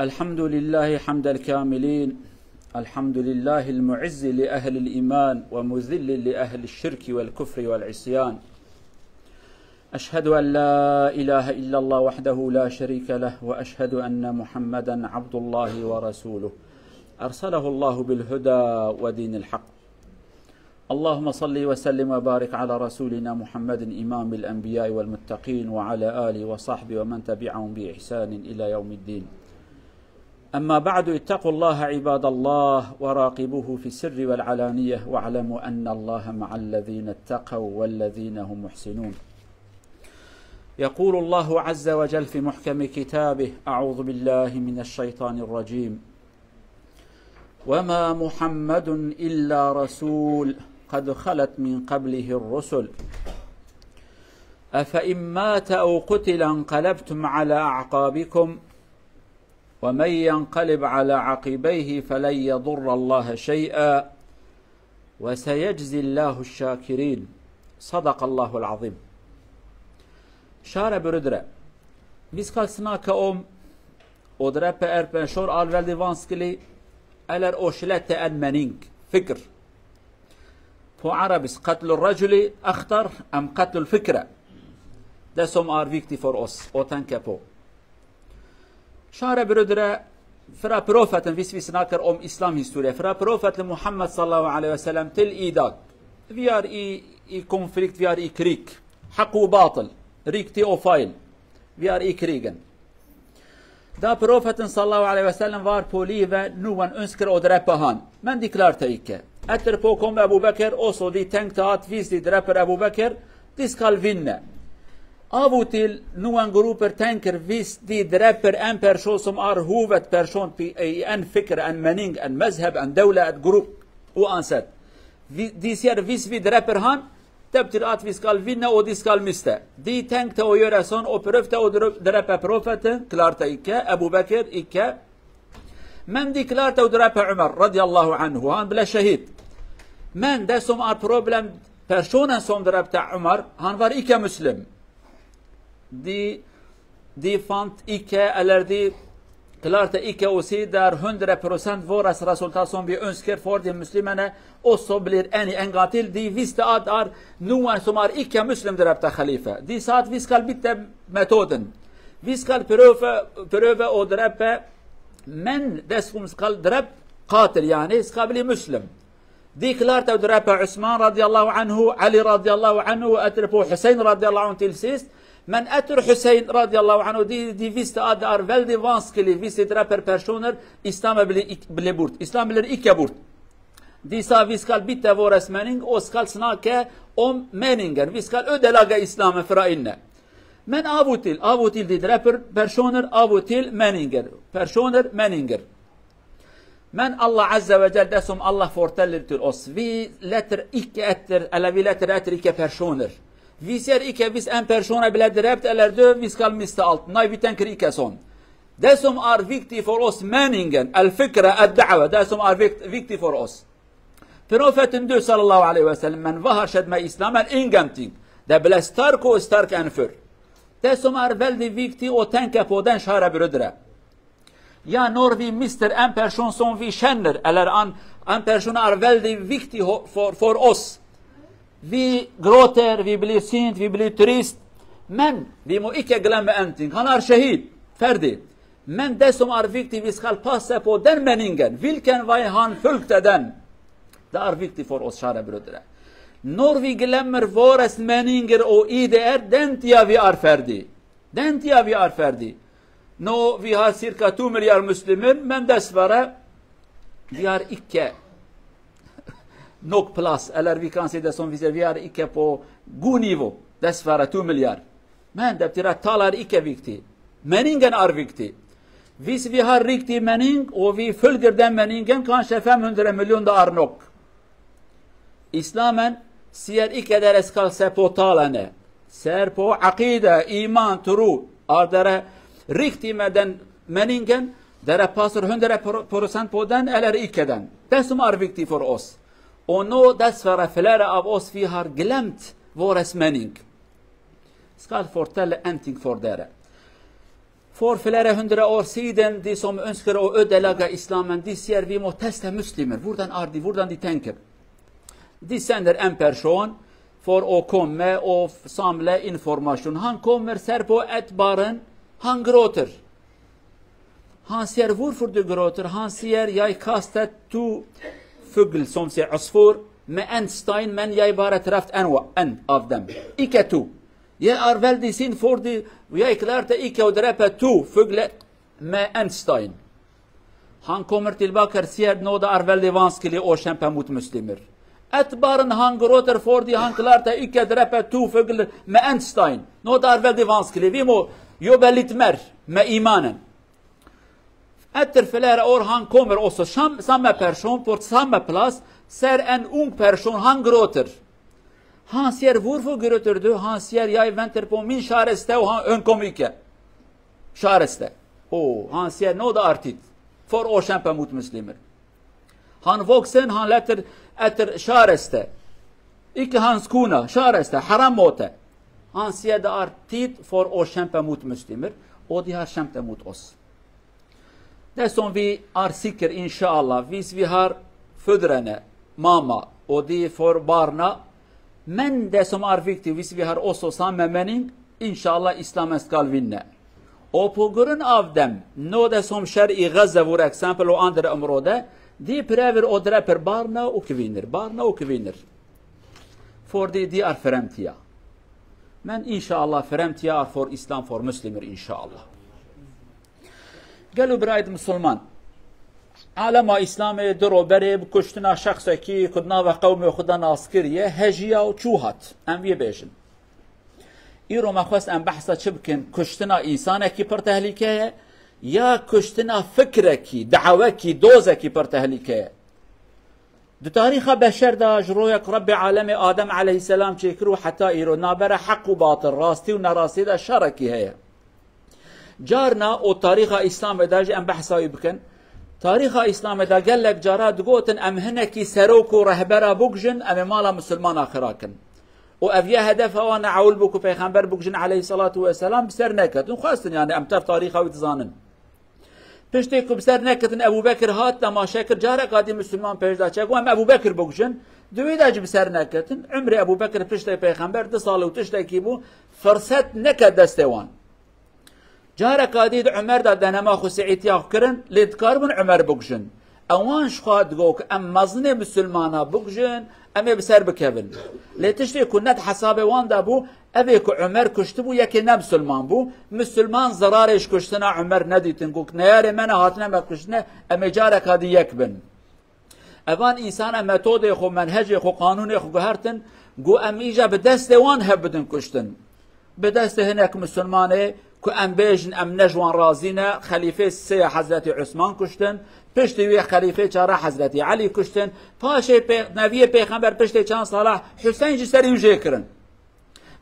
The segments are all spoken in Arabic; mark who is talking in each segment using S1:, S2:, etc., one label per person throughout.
S1: الحمد لله حمد الكاملين. الحمد لله المعز لأهل الإيمان ومذل لأهل الشرك والكفر والعصيان. أشهد أن لا إله إلا الله وحده لا شريك له، وأشهد أن محمدا عبد الله ورسوله أرسله الله بالهدى ودين الحق. اللهم صل وسلم وبارك على رسولنا محمد إمام الأنبياء والمتقين، وعلى آله وصحبه ومن تبعهم بإحسان إلى يوم الدين. أما بعد، اتقوا الله عباد الله وراقبوه في السر والعلانية، واعلموا أن الله مع الذين اتقوا والذين هم محسنون. يقول الله عز وجل في محكم كتابه: أعوذ بالله من الشيطان الرجيم: وما محمد إلا رسول قد خلت من قبله الرسل أفإن مات أو قتل انقلبتم على أعقابكم ومن ينقلب على عقبيه فلن يضر الله شيئا وسيجزي الله الشاكرين. صدق الله العظيم. Share brødre, vi skal snakke om å drepe personer er veldig vanskelig, eller å slette en mening, fikr. På arabisk قتل الرجل أخطر أم قتل الفكرة. Det som er viktig for oss å tenke på. Kjære brødre, fra profeten, hvis vi snakker om islamhistorie, fra profeten Muhammad sallallahu alaihi wasallam til i dag. Vi er i konflikt, vi er i krig. Haqq og batil, riktig og feil. Vi er i krigen. Da profeten sallallahu alaihi wasallam var på livet, noen ønsker å drepe han, men de klarte ikke. Etterpå kom Abu Bakr, også de tenkte at hvis de dreper Abu Bakr, de skal vinne. Av og til noen grupper tenker hvis de dreper en person som er hovedperson i en fikr, en mening, en mazhab, en dawla, et grupp, uansett. De sier hvis vi dreper han, det betyr at vi skal vinne og de skal miste. De tenkte å gjøre sånn og prøvde å drepe profeten, klarte ikke. Abu Bakr ikke. Men de klarte å drepe Umar radiyallahu anhu, han ble shahid. Men det som er problem, personen som drepte Umar, han var ikke muslim. De fant ikke, eller de klarte ikke å si det er 100% vårt resultat som vi ønsker for de muslimene, og så blir enige en gang til. De visste at det er noen som er ikke muslim drepte khalifa. De sa at vi skal bytte metoden. Vi skal prøve å drepe, men det som skal drepe qatil, yani, skal bli muslim. De klarte å drepe Usman radiyallahu anhu, Ali radiyallahu anhu, etterpå Hussein radiyallahu anhu til sist. Men etter Hussein radiyallahu anhu, de visste at det er veldig vanskelig hvis de dreper personer. Islam blir bort. Islam blir ikke bort. De sa vi skal bytte vår mening og skal snakke om meningen. Vi skal ødelegge islam fra inne. Men av og til de dreper personer, av og til meninger. Personer, meninger. Men Allah azza wa jal, det som Allah forteller til oss, vi leter ikke etter ikke personer. Vi ser ikke hvis en person ble drept eller død, vi skal miste alt. Nei, vi tenker ikke sånn. Det som er viktig for oss, meningen, al-fikra, al-da'wa, det som er viktig for oss. Profeten død, sallallahu alaihi wa sallam, men hva har skjedd med islamen? Ingenting. Det ble sterk og sterk enn før. Det som er veldig viktig å tenke på, den kjære brødre. Ja, når vi mister en person som vi kjenner, eller en person er veldig viktig for oss, vi gråter, vi blir sint, vi blir trist. Men vi må ikke glemme en ting. Han er shahid. Ferdig. Men det som er viktig, vi skal passe på den meningen. Hvilken vei han fulgte den. Det er viktig for oss, kjære brødre. Når vi glemmer våre meninger og ideer, den tida vi er ferdig. Den tida vi er ferdig. Nå vi har ca. 2 milliarder muslimer, men dessverre, vi har ikke nok plass, eller vi kan si det som vi ser, vi er ikke på god nivå, dessverre 2 milliarder. Men det betyr at tallet er ikke viktig. Meningen er viktig. Hvis vi har riktig mening, og vi følger den meningen, kanskje 500 millioner er nok. Islamen sier ikke dere skal se på tallene. Ser på aqida, iman, tro. Er dere riktig med den meningen? Dere passer 100% på den, eller ikke den? Det som er viktig for oss. Og nå dessverre flere av oss vi har glemt vår mening. Jeg skal fortelle en ting for dere. For flere hundre år siden, de som ønsker å ødelegge islammen, de sier vi må teste muslimer. Hvordan de tenker. De sender en person for å komme og samle informasjon. Han kommer, ser på et barn, han gråter. Han sier, hvorfor du gråter? Han sier, jeg kastet 2 fugl, som sier asfor, med en stein, men jeg bare traff en av dem. Ikke 2. Jeg er veldig sint fordi jeg klarte ikke å drepe 2 fugler med en stein. Han kommer tilbake og sier, nå det er veldig vanskelig å kjempe mot muslimer. Et barn han gråter fordi han klarte ikke å drepe 2 fugler med en stein. Nå det er veldig vanskelig. Vi må jobbe litt mer med imanen. Etter flere år han kommer også, samme person på samme plass, ser en ung person, han gråter. Han sier, hvorfor gråter du? Han sier, jeg venter på min kjæreste, og hun kom ikke. Kjæreste. Han sier, nå det er tid for å kjempe mot muslimer. Han voksen, han leter etter kjæreste. Ikke hans kone, kjæreste, haram måte. Han sier, det er tid for å kjempe mot muslimer, og de har kjempet mot oss. Det som vi er sikre, inshallah, hvis vi har fødrene, mamma, og de for barna, men det som er viktig, hvis vi har også samme mening, inshallah, islammen skal vinne. Og på grunn av dem, nå det som skjer i Gaza, for eksempel, og andre områder, de prøver å drepe barna og kvinner, fordi de er fremtida. Men inshallah, fremtida er for islam, for muslimer, inshallah. قالوا برايد مسلمان عالم اسلامي درو بري بكشتنا شخصا كي كدنا وقومي خدنا عسكريه هجيا وچوهات ام بيبيشن ايرو ما خواست ام بحثا چبكن كشتنا انسانا كي پر تهليكه يا كشتنا فكركي دعوكي دوزكي پر تهليكه دو تاريخ بشر دا جرويك رب عالم آدم عليه السلام چيكرو حتى ايرو نابر حق و باطل راستي و نراستي دا شركي هي جارنا او تاريخ اسلام دا جي ام بحثا بكن تاريخ اسلام دا قال لك جارات قوتن ام هنكي سروكو رهبرا بوكجن ام مالا مسلمان اخراكن و افيا هدف وانا عول بوكو پیغمبر بوكجن عليه الصلاة والسلام بسر نكتن خواستن يعني ام تر تاريخ ويتزانن پشتيكو بسر نكتن ابو بكر هات لما شكر جارك قادي مسلمان پیجدا چگو ام ابو بكر بوكجن دويدا جي بسر نكتن عمر ابو بكر پشتي پیغمبر 2 سال و تشتي كيبو فرصت نكت دستوان جارك قاديد عمر دا دنما خو سعيد ياخ كرن ليدكار من عمر بوكجن اوان شخاد قوك ام مزني مسلمانا بوكجن ام بسر بكبل لتشتي كنت حسابي وان دابو ابيك عمر كشتبو يكي مسلمان بو مسلمان زراريش كشتنا عمر نديتن قوك نياري منا هاتنا ما كشتنا ام جارك قادي يكبن اوان انسان متود خو منهج خو قانون خو قهرتن قو ام ايجا بدست وان هبدن كشتن بدست هناك مسلماني كو ام بيجن ام نجوان رازينا خليفه سي حضرت عثمان كشتن پشتوی خلیفه 4 حضرت علی کشتن پاشه نبی پیغمبر پشت چند صلاح حسین جی سری وجه کرن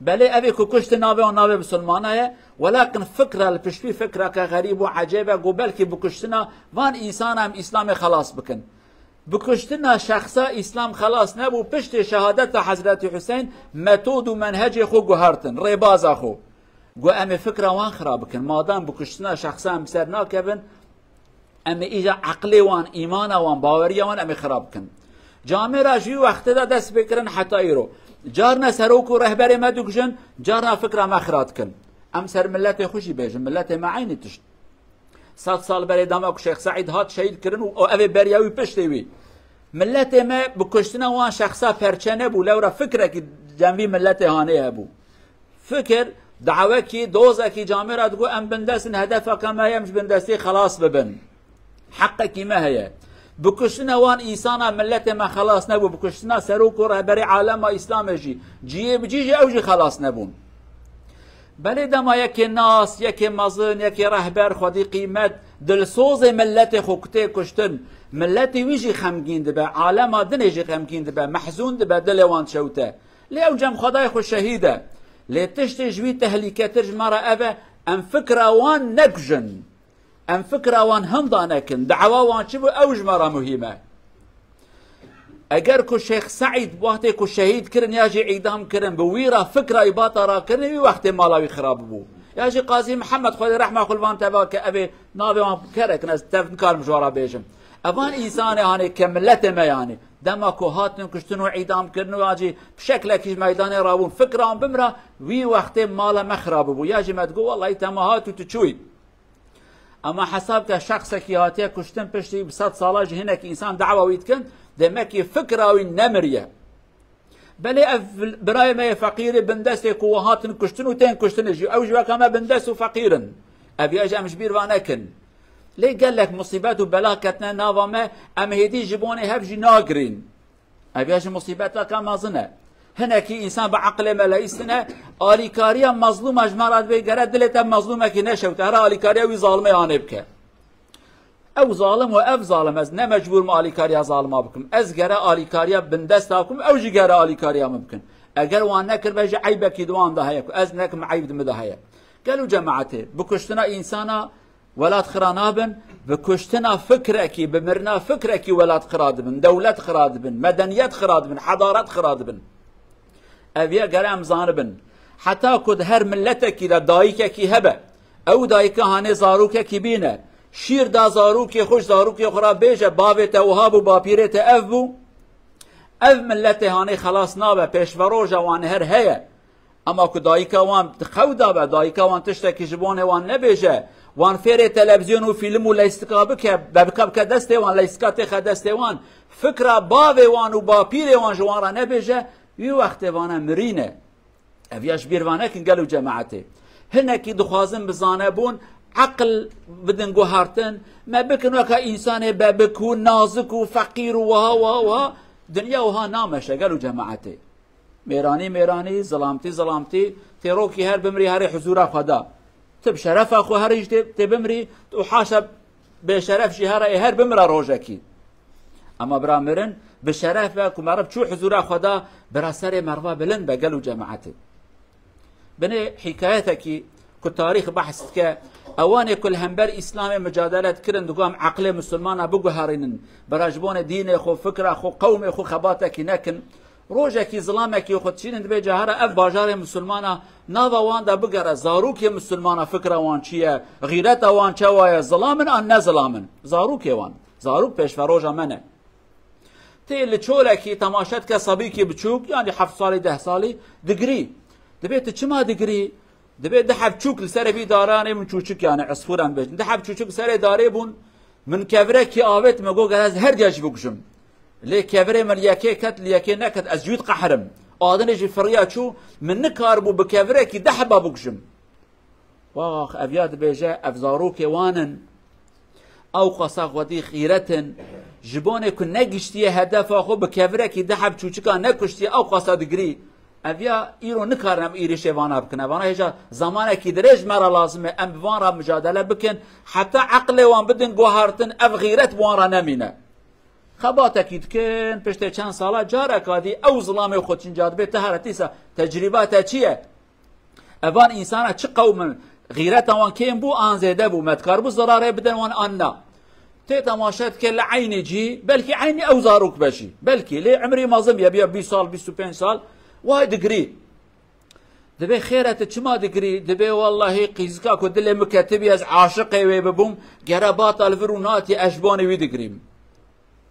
S1: بله اوی که کشت ناوی و ناوی مسلمانه ولكن فكره الپشتوی فكره که غریب و عجیبه گو بلکه بکشتنا وان انسان هم اسلام خلاص بکن بکشتنا شخصا اسلام خلاص نبو پشت شهادت حضرت حسین متود و منهج خو گوهرتن ریبازا خو گو امی فكره وان خراب بکن مادام بکشتنا شخصا هم سر ناکبن اما ایجا عقلی وان ایمان وان باوری وان اما خراب کن جامعه را جی وقت دا دست بکرن حتی ایرو جارنا سروک و رهبر ما دوکجن جارنا فکر ما خراد کن ام سر ملت خوشی بیجن ملت ما عینی تشت 100 سال بری دامک شیخ سعید هات شهید کرن و اوی بریاوی پشتوی ملت ما بکشتنا وان شخصا پرچنه بو لورا فکره که جنبی ملت هانه بو فکر دعوه کی دوزه کی جامعه را دگو ام بندسن هدفه کما یمش بندستی خلاص ببن حقك ما هي بكشنا وان انسان ملت ما خلاص نبو بكشنا سروك ورهبري عالم اسلام جي بجي اوجي خلاص نبون بل دما يك ناس يك مزن يك رهبر خدي قيمت دلسوز ملت خوكتي كشتن ملت ويجي خمگين دبا عالم دنيجي خمگين دبا محزون دبا دلوان شوته لو جم خداي خو شهيده لتشتجوي تهليكتر مره ابا ام فكره وان نكجن ام فكره وان هم دانكن دعوه وان شبو اوج مره مهمه اگر کو شيخ سعيد وقت کو شهيد كرن ياجي اعدام كرن بويرا فكره يباطرا كرن وقت مالاوي خراب بو ياجي قاضي محمد خذ رحمه خلفان تباك ابي نابي وان كرك ناس تفكر مشوارا بيجم افان انسان يعني كملته ما يعني دمكو هاتن كشتنو اعدام كرنو ياجي بشكل كيش ميدان رابون فكران بمرا وي وقت مال مخرب بو ياجي ما تقول والله تماهات تشوي اما حسابك شخصك ياتي كشتن بشتي ب 100 سالاج هناك انسان دعوه ويتكن دمك فكره والنمريه بلي براي ما فقير بندسك وهاتن كشتنو تين كشتن جي او جوا كما بندس فقيرا ابي اجي مش بير وانكن ليه قال لك مصيبات وبلاء كتنا نافما ام هدي جبوني هبجي ناقرين ابي اجي مصيبات كما ظنه هناك انسان بعقله ما ليسنا اليكاريا مظلوم اجمرات بيقرا دلته مظلومه كي نشو ترى اليكاريا وي ظالمه يعني بك او ظالم واف ظالم از نه مجبور ما اليكاريا ظالمه بكم از قرا اليكاريا بندستاكم او جي قرا اليكاريا ممكن اگر وان نكر بجي عيبك دوان ده هيك از نكم عيب مده هيك قالوا جماعته بكشتنا انسانا ولات خرانابن بكشتنا فكرك بمرنا فكرك ولات خرادبن دولة خرادبن مدنيات خرادبن حضارات خرادبن ابيا قرام زانبن حتى كد هر ملتك اذا دايكك هبه او دايكه هاني زاروكك بينه شير دا زاروكي خوش زاروكي خرا بيجه باوته وهاب وبابيرته افبو اف ملته هاني خلاص نابه پیشوروجه وان هر هي اما كو دايكه وان خودا به دايكه وان تشتكي جبونه وان نبيجه وان فيري تلفزيون وفيلم ولا استقابك ببكب كدسته وان لا اسكات خدسته وان فكره باوي وان وبابيره وان جوارا نبيجه يو وقت وانا مرينه افياش بيروانا كن قالوا جماعتي هنا كي دخوازن بزانه بون عقل بدن قهارتن ما بكن وكا انسان بابكو نازك وفقير وها دنيا وها نامشه قالوا جماعتي ميراني ظلامتي تيروكي هر بمري هر حضور خدا تب شرف اخو هر تبمري وحاشب بشرف شهر هر بمرا روجكي اما برامرن بشرفك ومعرف شو حضور خدا براسر مروا بلن بقالوا جماعتي بني حكايتك كتاريخ بحثك اواني كل همبر اسلامي مجادلات كرن دقام عقل مسلمان بقو هارينن براجبون دين خو فكره خو قوم خو خباتك نكن روجك ظلامك خو تشين دبي جهره اف باجار مسلمان ناوا وان دا بقرا زاروك مسلمان فكره وان چيه غيرت وان چوايا ظلامن ان نظلامن زاروك وان زاروك پیش فروجا منه تي لچولكي تماشات كصبيكي بچوك يعني 7 سالي 10 سالي دغري دبيت چما دغري دبي دحب چوك لسر بي داراني من چوچك يعني عصفوران بج دحب چوچك سر داري بون من كبره كي اوت مگو گراز هر جاش بگشم لي كبره من يكي كت ليكي نكت ازجود قحرم ادن جي فريا چو من نكاربو بكبره كي دحب بگشم واخ ابيات بيجا افزاروك وانن او قصاق ودي خيرتن جبونه كن نگشتي هدف اخو بكبره كي دحب چوچكا نكشتي او قصا دگري اویا ایرو نکارم ایرش وانا بکنه وانا هجا زمانه کی درج مرا لازمه ام بوان مجادله بکن حتى عقل وان بدن گوهارتن اف غیرت وان نمینه خباتك يتكن پشت چند ساله جارك هادي او ظلام خودشن جاد به تهرتيسا تجربات چيه اوان انسان چه قوم غیرت وان كيم بو ان زيده بو متكار بو ضرر بدن وان انا تي تماشات كل عيني جي بلكي عيني او زاروك بشي بلكي لي عمري ما زم يبي 20 سال 25 سال واي دقري دبي خيرت چما دقري دبي والله قيزكا كدل مكتب يز عاشق وي ببوم قربات الفروناتي اشباني وي دقريم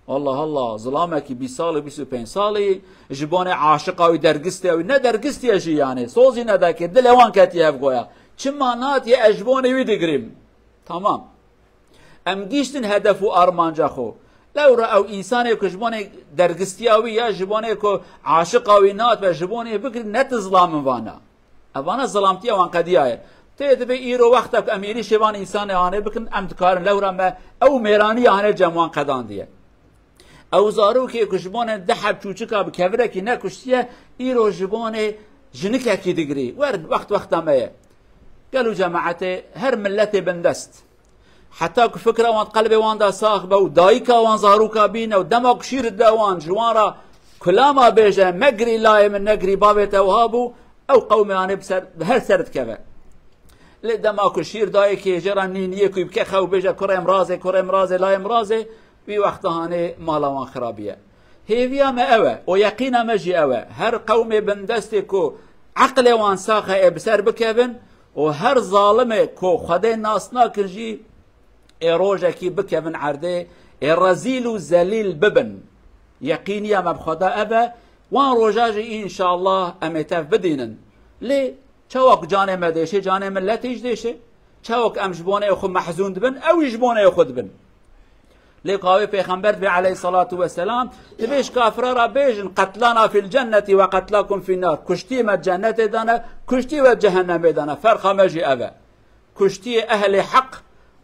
S1: الله ظلامك 20 سال 25 سالي جباني عاشق وي درقستي وي ندرقستي شي يعني صوزي نداك دل وان كاتي هفغويا چما ناتي اشباني وي دقريم تمام ام گيشتن هدف ارمانجا خو لو رأوا إنسان كجباني درقستياوي يا جباني كو عاشقاوي نات بجباني بكر نت ظلام وانا اوانا ظلامتي وان قديايه تدبي ايرو وقتك اميري شبان انسان يعني بكن امتكار لو رما او ميراني يعني جموان قدان ديه او زارو كي كجباني دحب چوچكا بكبره كي نكشتيه ايرو جباني جنكا كي دغري ورد وقت ما قالوا جماعتي هر ملتي بندست حتى فكره وان قلبي وان دا صاحبه ودايكا وان زاروكا بينا ودمك شير دوان جوارا كلاما بيجا مقري لاي من نقري بابته وهابو او قومي يعني بسر هر سرد كذا لدمك شير دايكي جراني نيكو يبكي خو بيجا كريم رازي لا مرازي في وقتها هاني مالا وان خرابيه هيفيا ما اوى ويقينا مجي اوى هر قومي بندستكو عقل وان ساخه بسر بكبن وهر ظالمه كو خدي ناس ناكر جي روجا كي بكي من عرده الرزيل وزليل ببن يقين يا مبخدا أبا وان روجاجي إن شاء الله أمتاف بدينن ليه چاوك جانه مديشه جانه ملتيش ديشه چاوك ام جبونه يخو محزون دبن او جبونه يخو دبن ليه قاوي پیغمبر بي عليه الصلاة والسلام تبيش كافر را بيجن قتلانا في الجنة وقتلاكم في النار كشتي ما الجنة دانا كشتي والجهنم دانا فرق مجي أبا كشتي أهل حق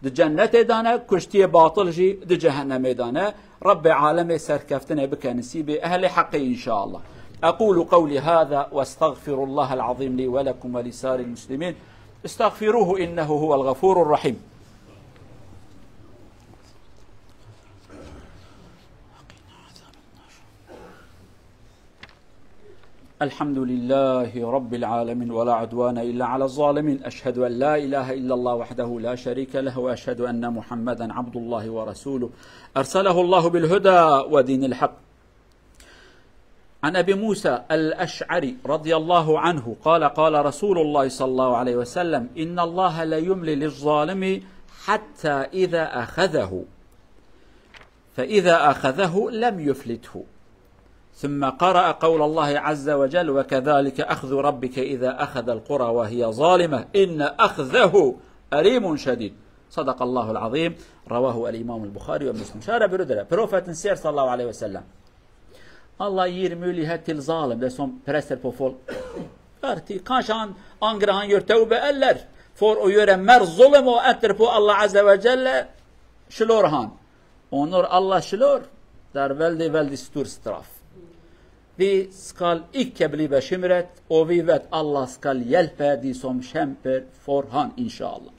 S1: د جنة دانا كشتي باطل جي د جهنم دانا رب عالم سركفتنا بك نسيب أهل حق إن شاء الله أقول قولي هذا واستغفر الله العظيم لي ولكم ولسائر المسلمين استغفروه إنه هو الغفور الرحيم. الحمد لله رب العالمين ولا عدوان إلا على الظالمين أشهد أن لا إله إلا الله وحده لا شريك له وأشهد أن محمدا عبد الله ورسوله أرسله الله بالهدى ودين الحق. عن أبي موسى الأشعري رضي الله عنه قال قال رسول الله صلى الله عليه وسلم إن الله لا يملي للظالم حتى إذا أخذه فإذا أخذه لم يفلته. ثم قرأ قول الله عز وجل وكذلك أخذ ربك إذا أخذ القرى وهي ظالمة إن أخذه أليم شديد. صدق الله العظيم. رواه الإمام البخاري ومسلم. شارع بردرة بروفة سير صلى الله عليه وسلم الله يرمي هات الظالم ده سوم برستر بوفول أرتي كاشان أنجرهان يرتوبة ألر فور أيور مر ظلم وأتربو الله عز وجل شلورهان onur Allah شلور در ولدي ستور ستراف vi skal ikke bli bekymret, og vi vet Allah skal hjelpe de som kjemper for han, inshallah.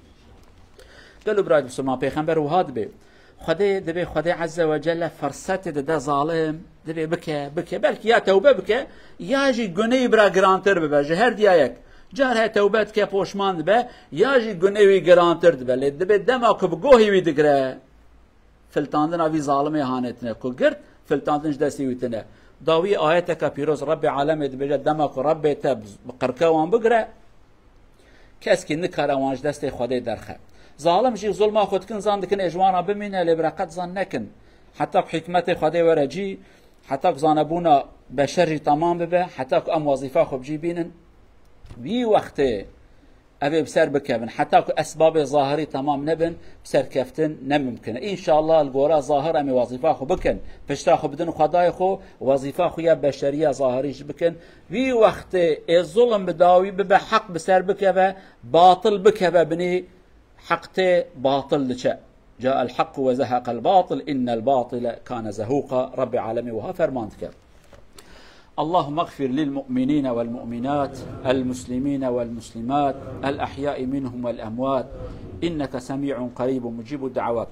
S1: قالوا برای بسما پیغمبر و هاد بی خدا عز وجل فرصت ده ظالم ده بکه بلکه یا توبه بکه یا جی گناهی برا گرانتر ببه جهر دیایک جاره توبت که پوشماند به یا جی گناهی گرانتر ببه لید ده دما که بگوهی وی دگره فلتاندن آوی ظالم اهانتنه که گرد فلتاندنش دستی ویتنه داوی آیت که پیروز رب عالم دبجه دما که رب تب قرکوان بگره کس که نکاره وانج دست خدا درخه ظالم جی ظلم خود کن زان دکن اجوانا بمینه لبرقت زان نکن حتی حکمت خدا ورجی حتی زانبونا بشر تمام ببه حتی ام وظیفه خوب جی بینن بی وقت ابي بسر بكبن حتى اسباب ظاهري تمام نبن بسر كفتن نممكن ان شاء الله الغورا ظاهر امي وظيفه خو بكن بشتا خو بدن خداي خو وظيفه خو يا بشريه ظاهري بكن في وقت الظلم بداوي بحق بسر بكبه باطل بكبه بني حقته باطل لشا جاء الحق وزهق الباطل ان الباطل كان زهوقا رب العالمين وها فرمانتك. اللهم اغفر للمؤمنين والمؤمنات المسلمين والمسلمات الأحياء منهم والأموات إنك سميع قريب مجيب الدعوات.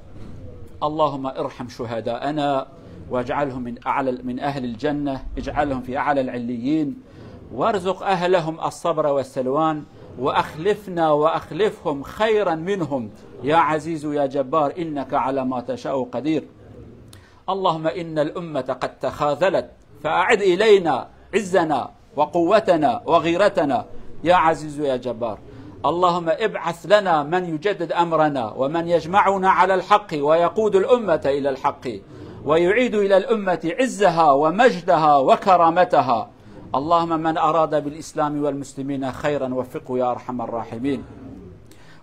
S1: اللهم ارحم شهداءنا واجعلهم من أهل الجنة اجعلهم في أعلى العليين وارزق أهلهم الصبر والسلوان وأخلفنا وأخلفهم خيرا منهم يا عزيز يا جبار إنك على ما تشاء قدير. اللهم إن الأمة قد تخاذلت فأعد إلينا عزنا وقوتنا وغيرتنا يا عزيز يا جبار. اللهم ابعث لنا من يجدد أمرنا ومن يجمعنا على الحق ويقود الأمة إلى الحق ويعيد إلى الأمة عزها ومجدها وكرامتها. اللهم من أراد بالإسلام والمسلمين خيرا وفقه يا أرحم الراحمين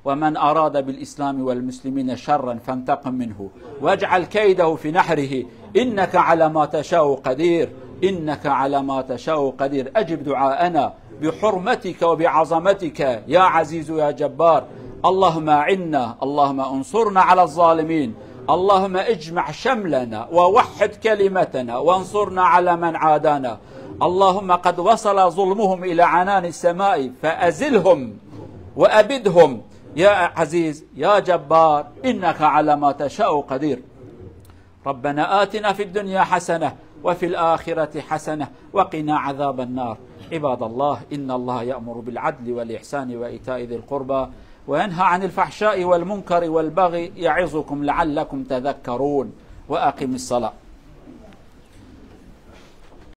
S1: ومن أراد بالإسلام والمسلمين شرا فانتقم منه واجعل كيده في نحره إنك على ما تشاء قدير إنك على ما تشاء قدير. أجب دعاءنا بحرمتك وبعظمتك يا عزيز يا جبار. اللهم أعنا اللهم انصرنا على الظالمين. اللهم اجمع شملنا ووحد كلمتنا وانصرنا على من عادانا. اللهم قد وصل ظلمهم إلى عنان السماء فأزلهم وأبدهم يا عزيز يا جبار إنك على ما تشاء قدير. ربنا آتنا في الدنيا حسنة وفي الآخرة حسنة وقنا عذاب النار. عباد الله إن الله يأمر بالعدل والإحسان وإيتاء ذي القربى وينهى عن الفحشاء والمنكر والبغي يعظكم لعلكم تذكرون وأقم الصلاة.